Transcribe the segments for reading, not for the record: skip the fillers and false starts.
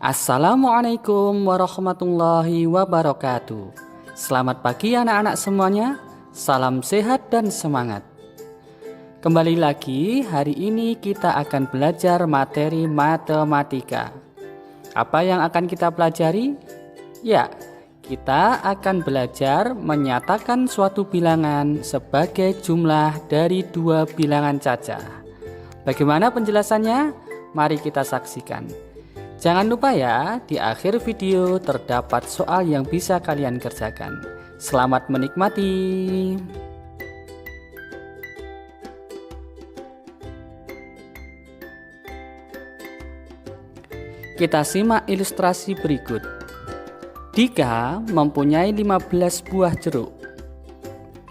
Assalamualaikum warahmatullahi wabarakatuh. Selamat pagi anak-anak semuanya. Salam sehat dan semangat. Kembali lagi, hari ini kita akan belajar materi matematika. Apa yang akan kita pelajari? Ya, kita akan belajar menyatakan suatu bilangan sebagai jumlah dari dua bilangan cacah. Bagaimana penjelasannya? Mari kita saksikan. Jangan lupa ya, di akhir video terdapat soal yang bisa kalian kerjakan. Selamat menikmati. Kita simak ilustrasi berikut. Dika mempunyai 15 buah jeruk.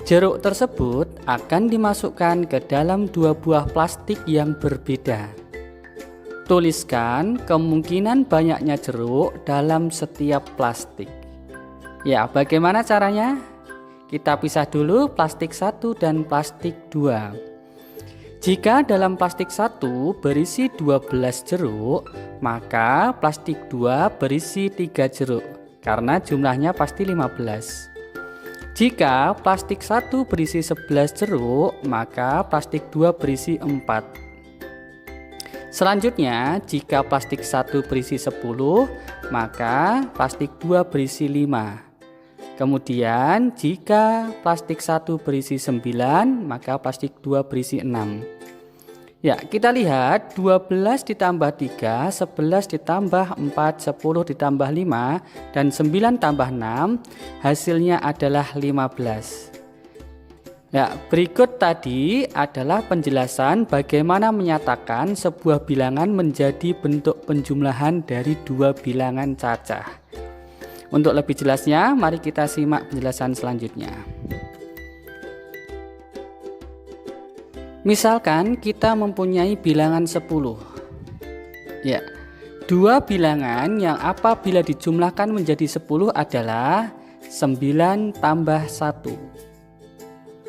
Jeruk tersebut akan dimasukkan ke dalam dua buah plastik yang berbeda. Tuliskan kemungkinan banyaknya jeruk dalam setiap plastik. Ya, bagaimana caranya? Kita pisah dulu plastik 1 dan plastik 2. Jika dalam plastik 1 berisi 12 jeruk, maka plastik 2 berisi 3 jeruk, karena jumlahnya pasti 15. Jika plastik 1 berisi 11 jeruk, maka plastik 2 berisi 4. Selanjutnya, jika plastik 1 berisi 10, maka plastik 2 berisi 5. Kemudian, jika plastik 1 berisi 9, maka plastik 2 berisi 6. Ya, kita lihat 12 ditambah 3, 11 ditambah 4, 10 ditambah 5, dan 9 tambah 6, hasilnya adalah 15. Ya, berikut tadi adalah penjelasan bagaimana menyatakan sebuah bilangan menjadi bentuk penjumlahan dari dua bilangan cacah. Untuk lebih jelasnya, mari kita simak penjelasan selanjutnya. Misalkan kita mempunyai bilangan 10. Ya, dua bilangan yang apabila dijumlahkan menjadi 10 adalah 9 tambah 1.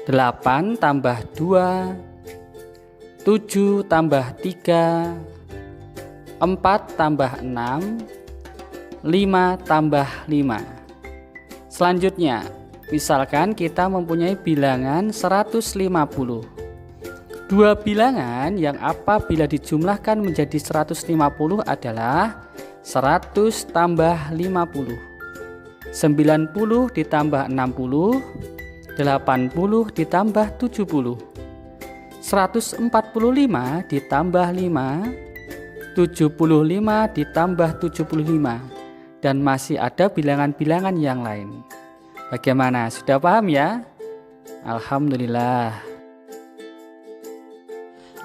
8 tambah 2, 7 tambah 3, 4 tambah 6, 5 tambah 5. Selanjutnya, misalkan kita mempunyai bilangan 150. Dua bilangan yang apabila dijumlahkan menjadi 150 adalah 100 tambah 50, 90 ditambah 60, 80 ditambah 70, 145 ditambah 5, 75 ditambah 75, dan masih ada bilangan-bilangan yang lain. Bagaimana? Sudah paham ya? Alhamdulillah.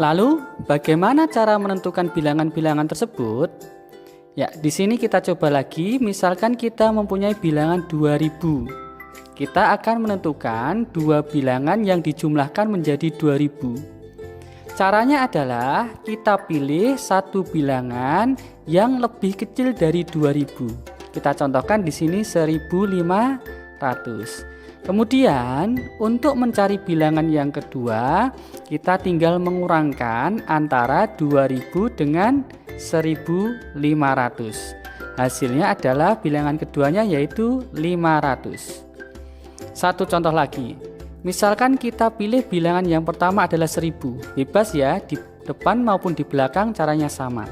Lalu, bagaimana cara menentukan bilangan-bilangan tersebut? Ya, di sini kita coba lagi. Misalkan kita mempunyai bilangan 2000. Kita akan menentukan dua bilangan yang dijumlahkan menjadi 2000. Caranya adalah kita pilih satu bilangan yang lebih kecil dari 2000. Kita contohkan di sini 1500. Kemudian untuk mencari bilangan yang kedua, kita tinggal mengurangkan antara 2000 dengan 1500. Hasilnya adalah bilangan keduanya yaitu 500. Satu contoh lagi, misalkan kita pilih bilangan yang pertama adalah 1000. Bebas ya, di depan maupun di belakang caranya sama.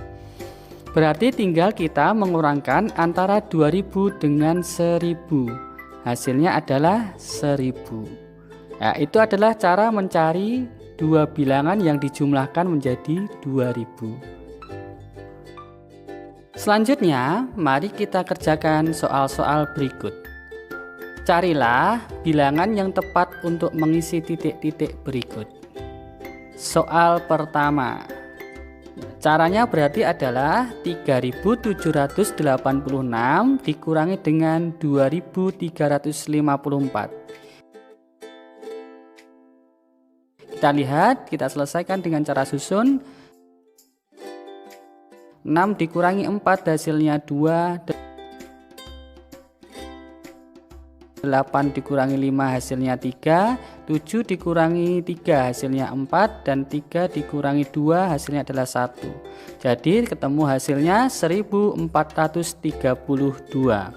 Berarti tinggal kita mengurangkan antara 2000 dengan 1000. Hasilnya adalah 1000. Ya, itu adalah cara mencari dua bilangan yang dijumlahkan menjadi 2000. Selanjutnya, mari kita kerjakan soal-soal berikut. Carilah bilangan yang tepat untuk mengisi titik-titik berikut. Soal pertama. Caranya berarti adalah 3786 dikurangi dengan 2354. Kita lihat, kita selesaikan dengan cara susun. 6 dikurangi 4 hasilnya 2. 8 dikurangi 5 hasilnya 3, 7 dikurangi 3 hasilnya 4, dan 3 dikurangi 2 hasilnya adalah 1. Jadi ketemu hasilnya 1432.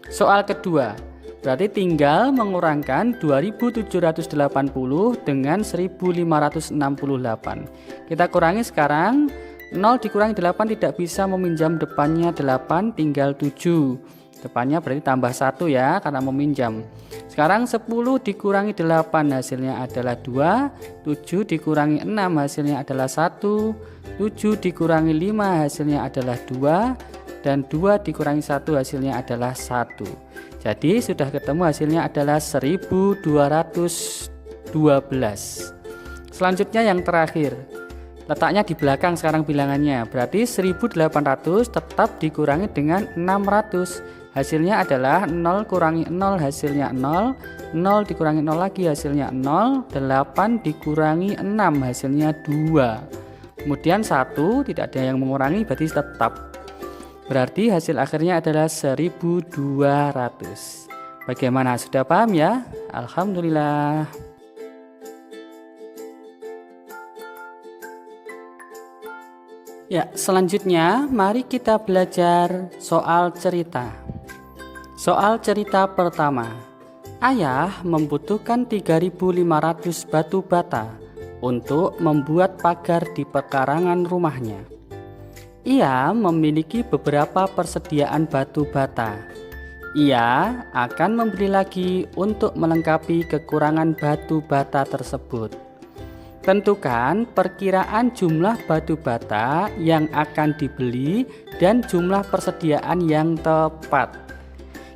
Soal kedua, berarti tinggal mengurangkan 2780 dengan 1568. Kita kurangi sekarang. 0 dikurangi 8 tidak bisa meminjam depannya 8, tinggal 7. Depannya berarti tambah 1 ya, karena meminjam. Sekarang 10 dikurangi 8 hasilnya adalah 2, 7 dikurangi 6 hasilnya adalah 1, 7 dikurangi 5 hasilnya adalah 2, dan 2 dikurangi 1 hasilnya adalah 1. Jadi sudah ketemu hasilnya adalah 1212. Selanjutnya yang terakhir. Letaknya di belakang sekarang bilangannya. Berarti 1800 tetap dikurangi dengan 600. Hasilnya adalah 0 kurangi 0 hasilnya 0, 0 dikurangi 0 lagi hasilnya 0, 8 dikurangi 6 hasilnya 2. Kemudian 1 tidak ada yang mengurangi, berarti tetap. Berarti hasil akhirnya adalah 1200. Bagaimana, sudah paham ya? Alhamdulillah. Ya, selanjutnya mari kita belajar soal cerita. Soal cerita pertama. Ayah membutuhkan 3.500 batu bata untuk membuat pagar di pekarangan rumahnya. Ia memiliki beberapa persediaan batu bata. Ia akan membeli lagi untuk melengkapi kekurangan batu bata tersebut. Tentukan perkiraan jumlah batu bata yang akan dibeli dan jumlah persediaan yang tepat.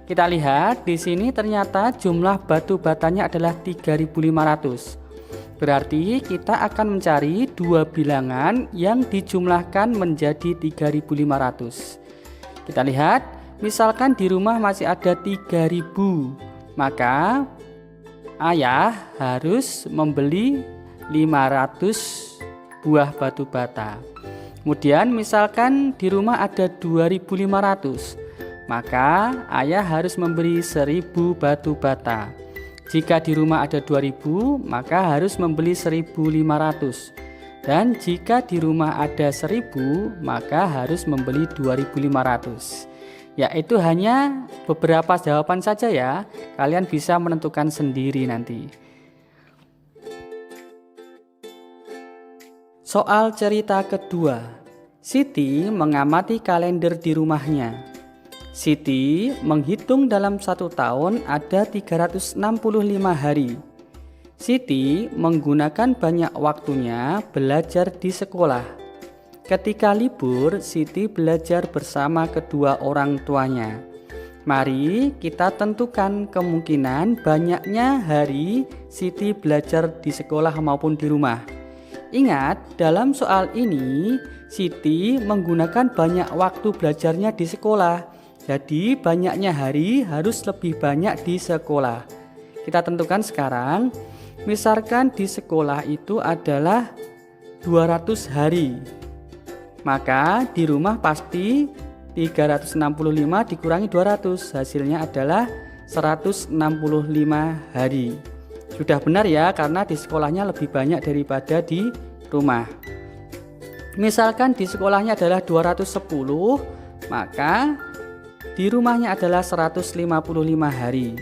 Kita lihat di sini ternyata jumlah batu batanya adalah 3.500. Berarti kita akan mencari dua bilangan yang dijumlahkan menjadi 3.500. Kita lihat, misalkan di rumah masih ada 3.000, maka ayah harus membeli 500 buah batu bata. Kemudian misalkan di rumah ada 2.500, maka ayah harus memberi 1.000 batu bata. Jika di rumah ada 2.000, maka harus membeli 1.500. Dan jika di rumah ada 1.000, maka harus membeli 2.500. Ya, itu hanya beberapa jawaban saja ya. Kalian bisa menentukan sendiri nanti. Soal cerita kedua. Siti mengamati kalender di rumahnya. Siti menghitung dalam 1 tahun ada 365 hari. Siti menggunakan banyak waktunya belajar di sekolah. Ketika libur, Siti belajar bersama kedua orang tuanya. Mari kita tentukan kemungkinan banyaknya hari Siti belajar di sekolah maupun di rumah. Ingat, dalam soal ini Siti menggunakan banyak waktu belajarnya di sekolah. Jadi banyaknya hari harus lebih banyak di sekolah. Kita tentukan sekarang. Misalkan di sekolah itu adalah 200 hari. Maka di rumah pasti 365 dikurangi 200. Hasilnya adalah 165 hari. Sudah benar ya, karena di sekolahnya lebih banyak daripada di rumah. Misalkan di sekolahnya adalah 210, maka di rumahnya adalah 155 hari.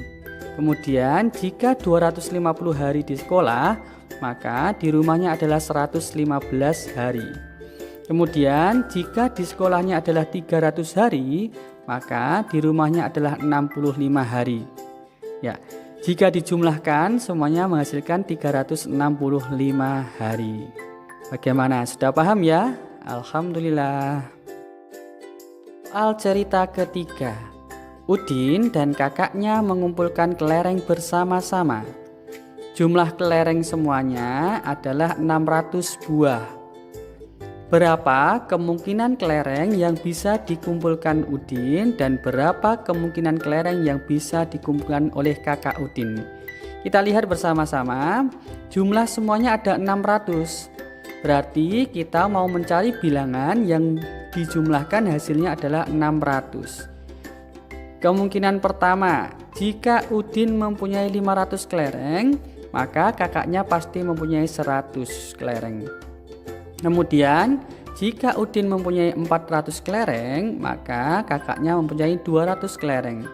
Kemudian jika 250 hari di sekolah, maka di rumahnya adalah 115 hari. Kemudian jika di sekolahnya adalah 300 hari, maka di rumahnya adalah 65 hari. Ya. Jika dijumlahkan semuanya menghasilkan 365 hari. Bagaimana? Sudah paham ya? Alhamdulillah. Soal cerita ketiga. Udin dan kakaknya mengumpulkan kelereng bersama-sama. Jumlah kelereng semuanya adalah 600 buah. Berapa kemungkinan kelereng yang bisa dikumpulkan Udin dan berapa kemungkinan kelereng yang bisa dikumpulkan oleh kakak Udin? Kita lihat bersama-sama, jumlah semuanya ada 600. Berarti kita mau mencari bilangan yang dijumlahkan hasilnya adalah 600. Kemungkinan pertama, jika Udin mempunyai 500 kelereng, maka kakaknya pasti mempunyai 100 kelereng. Kemudian jika Udin mempunyai 400 kelereng, maka kakaknya mempunyai 200 kelereng.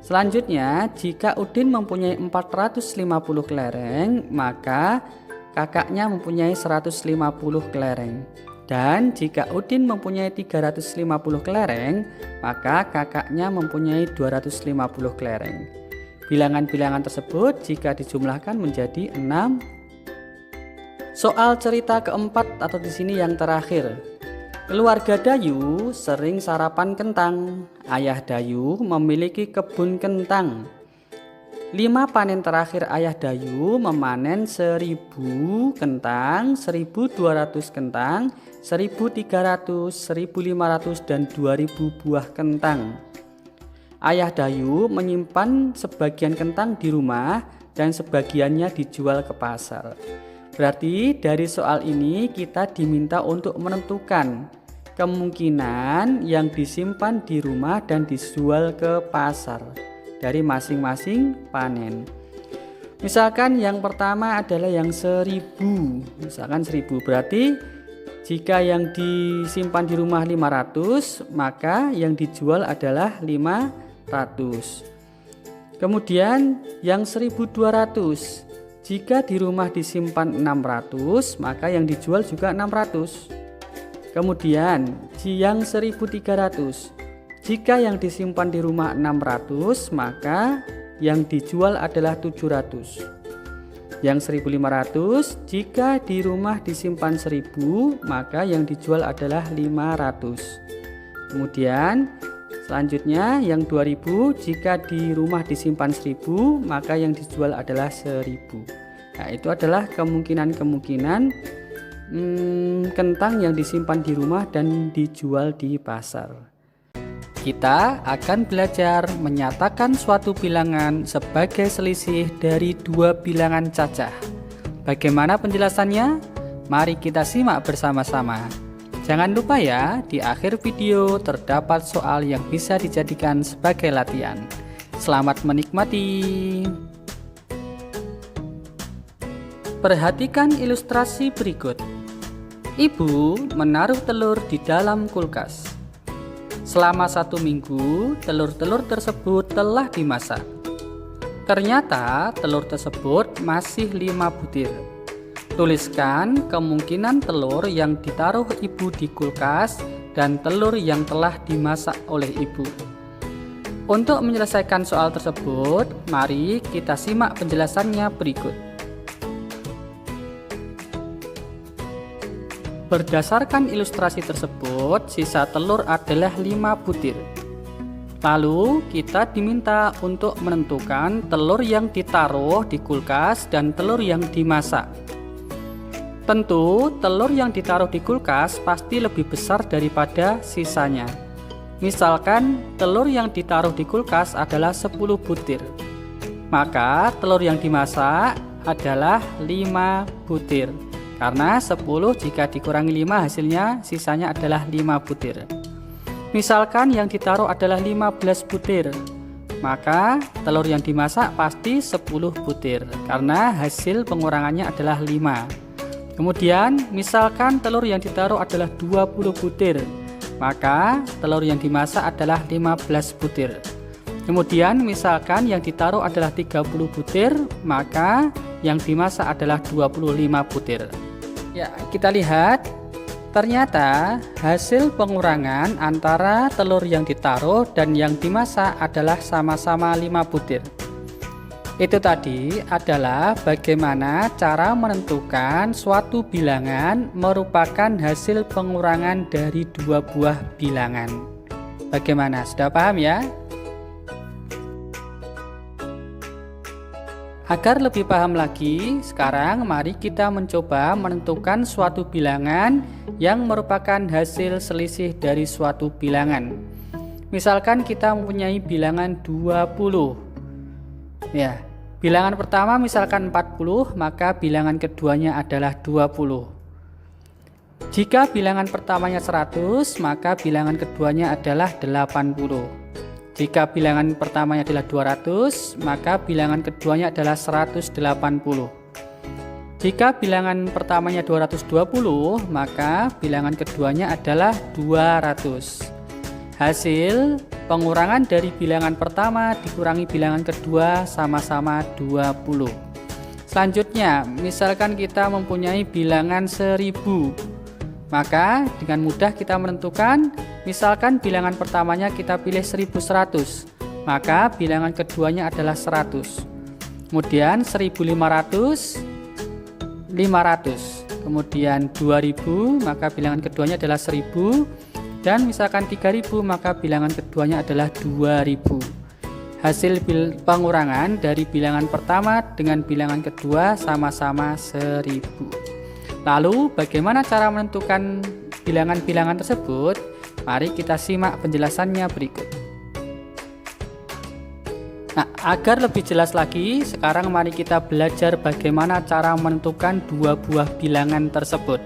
Selanjutnya, jika Udin mempunyai 450 kelereng, maka kakaknya mempunyai 150 kelereng. Dan jika Udin mempunyai 350 kelereng, maka kakaknya mempunyai 250 kelereng. Bilangan-bilangan tersebut jika dijumlahkan menjadi 6. Soal cerita keempat atau di sini yang terakhir. Keluarga Dayu sering sarapan kentang. Ayah Dayu memiliki kebun kentang. 5 panen terakhir ayah Dayu memanen 1000 kentang, 1200 kentang, 1300, 1500 dan 2000 buah kentang. Ayah Dayu menyimpan sebagian kentang di rumah dan sebagiannya dijual ke pasar. Berarti dari soal ini kita diminta untuk menentukan kemungkinan yang disimpan di rumah dan dijual ke pasar dari masing-masing panen. Misalkan yang pertama adalah yang 1000, misalkan 1000, berarti jika yang disimpan di rumah 500, maka yang dijual adalah 500. Kemudian yang 1200, jika di rumah disimpan 600, maka yang dijual juga 600. Kemudian yang 1300, jika yang disimpan di rumah 600, maka yang dijual adalah 700. Yang 1500, jika di rumah disimpan 1000, maka yang dijual adalah 500. Kemudian selanjutnya yang 2000, jika di rumah disimpan 1000, maka yang dijual adalah 1000. Nah, itu adalah kemungkinan-kemungkinan kentang yang disimpan di rumah dan dijual di pasar. Kita akan belajar menyatakan suatu bilangan sebagai selisih dari 2 bilangan cacah. Bagaimana penjelasannya? Mari kita simak bersama-sama. Jangan lupa ya, di akhir video terdapat soal yang bisa dijadikan sebagai latihan. Selamat menikmati. Perhatikan ilustrasi berikut. Ibu menaruh telur di dalam kulkas. Selama 1 minggu, telur-telur tersebut telah dimasak. Ternyata telur tersebut masih 5 butir. Tuliskan kemungkinan telur yang ditaruh ibu di kulkas dan telur yang telah dimasak oleh ibu. Untuk menyelesaikan soal tersebut, mari kita simak penjelasannya berikut. Berdasarkan ilustrasi tersebut, sisa telur adalah 5 butir. Lalu kita diminta untuk menentukan telur yang ditaruh di kulkas dan telur yang dimasak. Tentu telur yang ditaruh di kulkas pasti lebih besar daripada sisanya. Misalkan telur yang ditaruh di kulkas adalah 10 butir, maka telur yang dimasak adalah 5 butir. Karena 10 jika dikurangi 5 hasilnya sisanya adalah 5 butir. Misalkan yang ditaruh adalah 15 butir, maka telur yang dimasak pasti 10 butir karena hasil pengurangannya adalah 5. Kemudian misalkan telur yang ditaruh adalah 20 butir, maka telur yang dimasak adalah 15 butir. Kemudian misalkan yang ditaruh adalah 30 butir, maka yang dimasak adalah 25 butir. Ya, kita lihat ternyata hasil pengurangan antara telur yang ditaruh dan yang dimasak adalah sama-sama 5 butir. Itu tadi adalah bagaimana cara menentukan suatu bilangan merupakan hasil pengurangan dari 2 buah bilangan. Bagaimana? Sudah paham ya? Agar lebih paham lagi, sekarang mari kita mencoba menentukan suatu bilangan yang merupakan hasil selisih dari suatu bilangan. Misalkan kita mempunyai bilangan 20. Ya, bilangan pertama misalkan 40, maka bilangan keduanya adalah 20. Jika bilangan pertamanya 100, maka bilangan keduanya adalah 80. Jika bilangan pertamanya adalah 200, maka bilangan keduanya adalah 180. Jika bilangan pertamanya 220, maka bilangan keduanya adalah 200. Hasil pengurangan dari bilangan pertama dikurangi bilangan kedua sama-sama 20. Selanjutnya, misalkan kita mempunyai bilangan 1000, maka dengan mudah kita menentukan, misalkan bilangan pertamanya kita pilih 1100, maka bilangan keduanya adalah 100. Kemudian 1500, 500, kemudian 2000, maka bilangan keduanya adalah 1000, dan misalkan 3000, maka bilangan keduanya adalah 2000. Hasil pengurangan dari bilangan pertama dengan bilangan kedua sama-sama 1000. Lalu bagaimana cara menentukan bilangan-bilangan tersebut? Mari kita simak penjelasannya berikut. Nah, agar lebih jelas lagi, sekarang mari kita belajar bagaimana cara menentukan dua buah bilangan tersebut.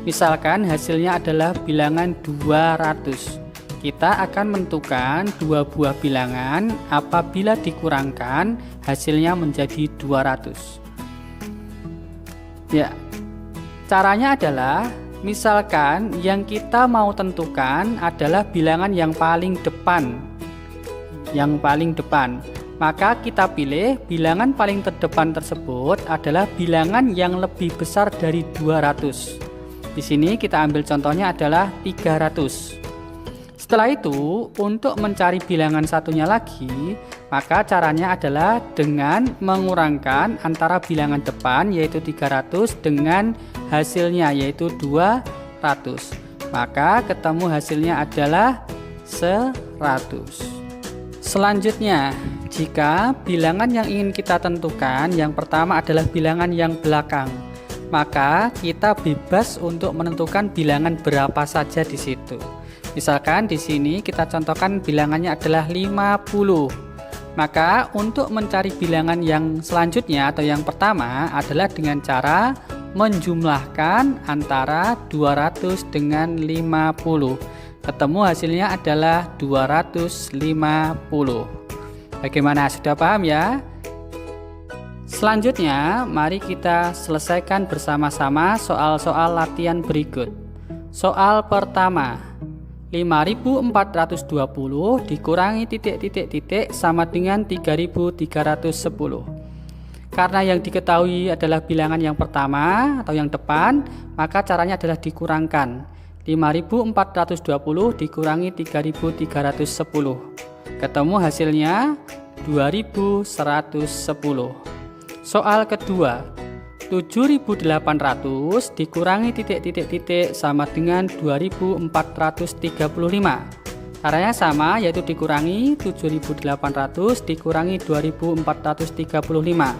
Misalkan hasilnya adalah bilangan 200. Kita akan menentukan dua buah bilangan apabila dikurangkan hasilnya menjadi 200. Ya, caranya adalah misalkan yang kita mau tentukan adalah bilangan yang paling depan. Maka kita pilih bilangan paling terdepan tersebut adalah bilangan yang lebih besar dari 200. Di sini kita ambil contohnya adalah 300. Setelah itu, untuk mencari bilangan satunya lagi, maka caranya adalah dengan mengurangkan antara bilangan depan yaitu 300 dengan hasilnya yaitu 200. Maka ketemu hasilnya adalah 100. Selanjutnya, jika bilangan yang ingin kita tentukan yang pertama adalah bilangan yang belakang, maka kita bebas untuk menentukan bilangan berapa saja di situ. Misalkan di sini kita contohkan bilangannya adalah 50. Maka untuk mencari bilangan yang selanjutnya atau yang pertama adalah dengan cara menjumlahkan antara 200 dengan 50. Ketemu hasilnya adalah 250. Bagaimana, sudah paham ya? Selanjutnya, mari kita selesaikan bersama-sama soal-soal latihan berikut. Soal pertama, 5420 dikurangi titik-titik-titik sama dengan 3310. Karena yang diketahui adalah bilangan yang pertama atau yang depan, maka caranya adalah dikurangkan. 5420 dikurangi 3310. Ketemu hasilnya 2110. Soal kedua, 7800 dikurangi titik-titik-titik sama dengan 2435. Caranya sama, yaitu dikurangi 7800 dikurangi 2435.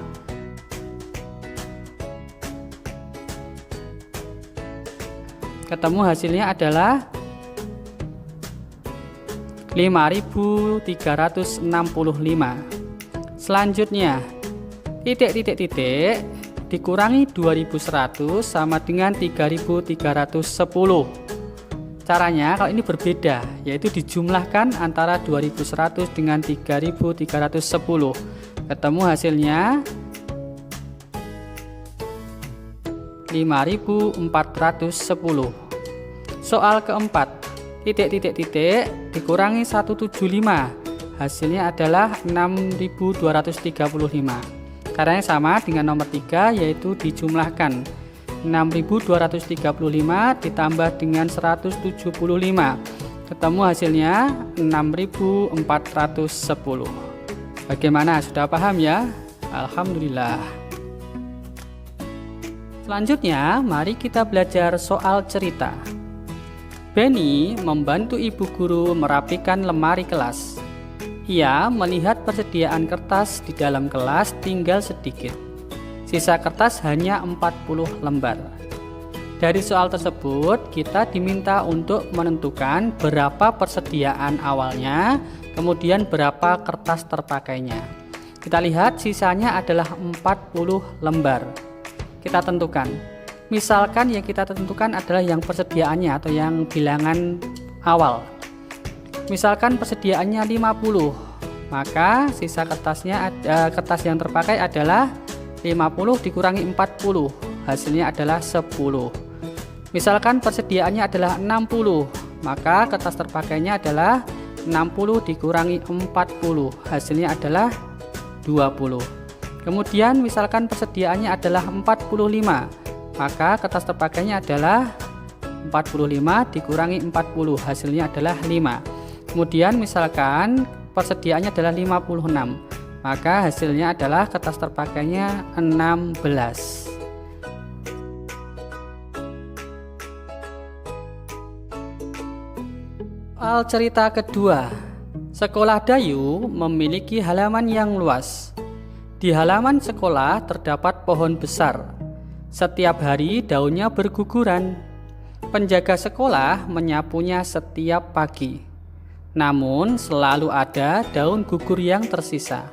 Ketemu hasilnya adalah 5365. Selanjutnya, titik-titik-titik dikurangi 2100 sama dengan 3310. Caranya kalau ini berbeda, yaitu dijumlahkan antara 2100 dengan 3310. Ketemu hasilnya 5410. Soal keempat, titik-titik-titik dikurangi 175. Hasilnya adalah 6235. Caranya sama dengan nomor 3, yaitu dijumlahkan 6235 ditambah dengan 175. Ketemu hasilnya 6410. Bagaimana, sudah paham ya? Alhamdulillah. Selanjutnya, mari kita belajar soal cerita. Benny membantu ibu guru merapikan lemari kelas. Ia melihat persediaan kertas di dalam kelas tinggal sedikit. Sisa kertas hanya 40 lembar. Dari soal tersebut, kita diminta untuk menentukan berapa persediaan awalnya, kemudian berapa kertas terpakainya. Kita lihat sisanya adalah 40 lembar. Kita tentukan. Misalkan yang kita tentukan adalah yang persediaannya atau yang bilangan awal. Misalkan persediaannya 50, maka sisa kertasnya kertas yang terpakai adalah 50 dikurangi 40, hasilnya adalah 10. Misalkan persediaannya adalah 60, maka kertas terpakainya adalah 60 dikurangi 40, hasilnya adalah 20. Kemudian misalkan persediaannya adalah 45, maka kertas terpakainya adalah 45 dikurangi 40, hasilnya adalah 5. Kemudian misalkan persediaannya adalah 56, maka hasilnya adalah kertas terpakainya 16. Soal cerita kedua. Sekolah Dayu memiliki halaman yang luas. Di halaman sekolah terdapat pohon besar. Setiap hari daunnya berguguran. Penjaga sekolah menyapunya setiap pagi. Namun selalu ada daun gugur yang tersisa.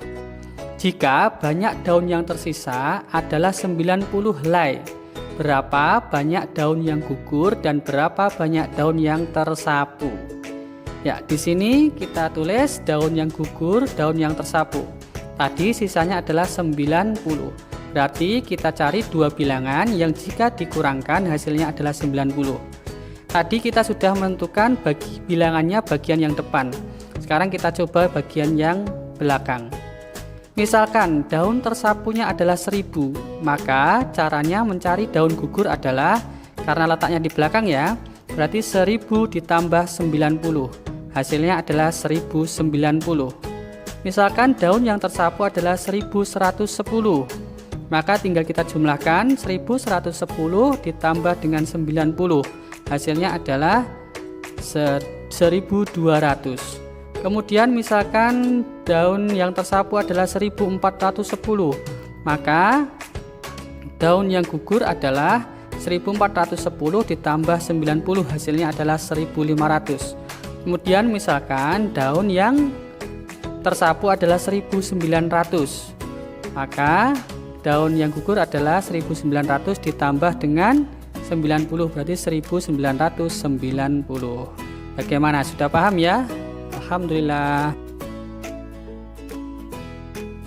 Jika banyak daun yang tersisa adalah 90 helai, berapa banyak daun yang gugur dan berapa banyak daun yang tersapu? Ya, di sini kita tulis daun yang gugur, daun yang tersapu. Tadi sisanya adalah 90. Berarti kita cari dua bilangan yang jika dikurangkan hasilnya adalah 90. Tadi kita sudah menentukan bilangannya bagian yang depan. Sekarang kita coba bagian yang belakang. Misalkan daun tersapunya adalah 1000, maka caranya mencari daun gugur adalah, karena letaknya di belakang ya, berarti 1000 ditambah 90. Hasilnya adalah 1090. Misalkan daun yang tersapu adalah 1110, maka tinggal kita jumlahkan 1110 ditambah dengan 90. Hasilnya adalah 1200. Kemudian misalkan daun yang tersapu adalah 1410, maka daun yang gugur adalah 1410 ditambah 90, hasilnya adalah 1500. Kemudian misalkan daun yang tersapu adalah 1900, maka daun yang gugur adalah 1900 ditambah dengan 90, berarti 1990. Bagaimana, sudah paham ya? Alhamdulillah.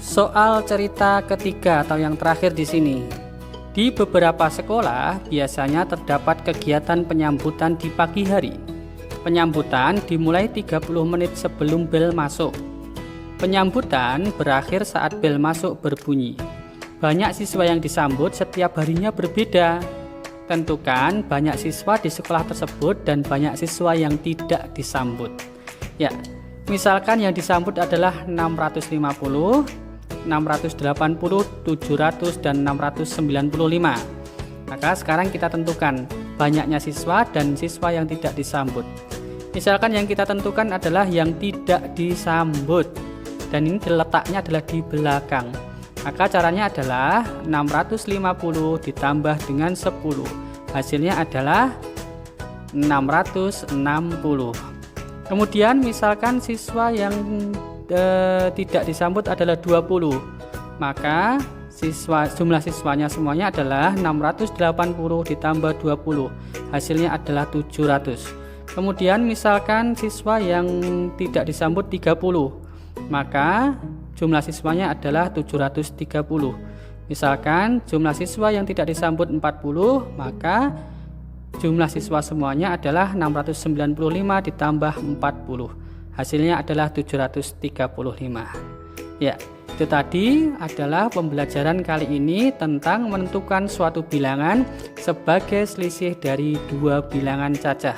Soal cerita ketiga atau yang terakhir di sini. Di beberapa sekolah biasanya terdapat kegiatan penyambutan di pagi hari. Penyambutan dimulai 30 menit sebelum bel masuk. Penyambutan berakhir saat bel masuk berbunyi. Banyak siswa yang disambut setiap harinya berbeda. Tentukan banyak siswa di sekolah tersebut dan banyak siswa yang tidak disambut. Ya, misalkan yang disambut adalah 650, 680, 700, dan 695. Maka sekarang kita tentukan banyaknya siswa dan siswa yang tidak disambut. Misalkan yang kita tentukan adalah yang tidak disambut, dan ini letaknya adalah di belakang. Maka caranya adalah 650 ditambah dengan 10. Hasilnya adalah 660. Kemudian misalkan siswa yang tidak disambut adalah 20. Maka jumlah siswanya semuanya adalah 680 ditambah 20. Hasilnya adalah 700. Kemudian misalkan siswa yang tidak disambut 30. Maka jumlah siswanya adalah 730. Misalkan jumlah siswa yang tidak disambut 40, maka jumlah siswa semuanya adalah 695 ditambah 40. Hasilnya adalah 735. Ya, itu tadi adalah pembelajaran kali ini tentang menentukan suatu bilangan sebagai selisih dari dua bilangan cacah.